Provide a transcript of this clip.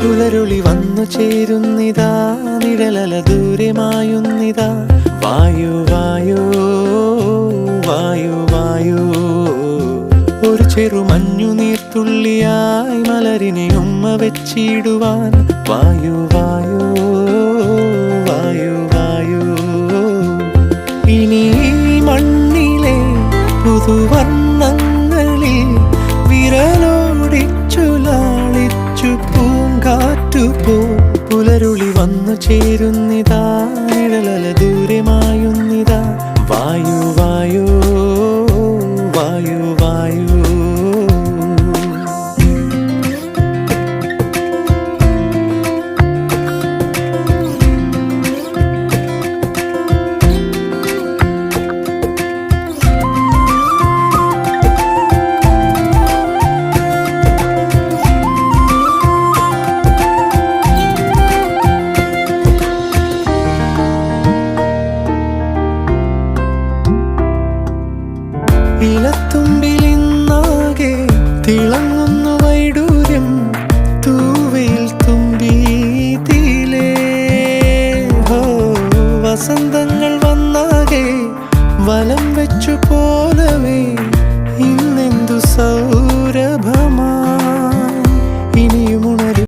പുലരുളി വന്നു ചേരുന്നിതാ, നിഴലല ദൂരെ മായുന്നിതാ. വായു വായു വായു വായു, ഒരു ചെറു മഞ്ഞു നീർത്തുള്ളിയായി മലരിനെ ഉമ്മ വെച്ചിടുവാൻ. വായു വായു വായു വായു, ഇനി മണ്ണിലെ പുതുവർണ്ണങ്ങളിൽ വിരലോടിച്ചു ലാളിച്ചു പൂങ്കാറ്റുപോ. പുലരുളി വന്നു ചേരുന്നിതാ, നിഴലല ദൂരെ മായുന്നിതാ. വായു വായു വായു വായു. ഇലത്തുമ്പിലിന്നാകെ തിളങ്ങുന്നു വൈഡൂര്യം, തൂവയിൽ തുമ്പീതിലേ. ഹോ, വസന്തങ്ങൾ വന്നാകെ വലം വെച്ചു പോലവേ ഇന്നെന്തു സൗരഭമാ.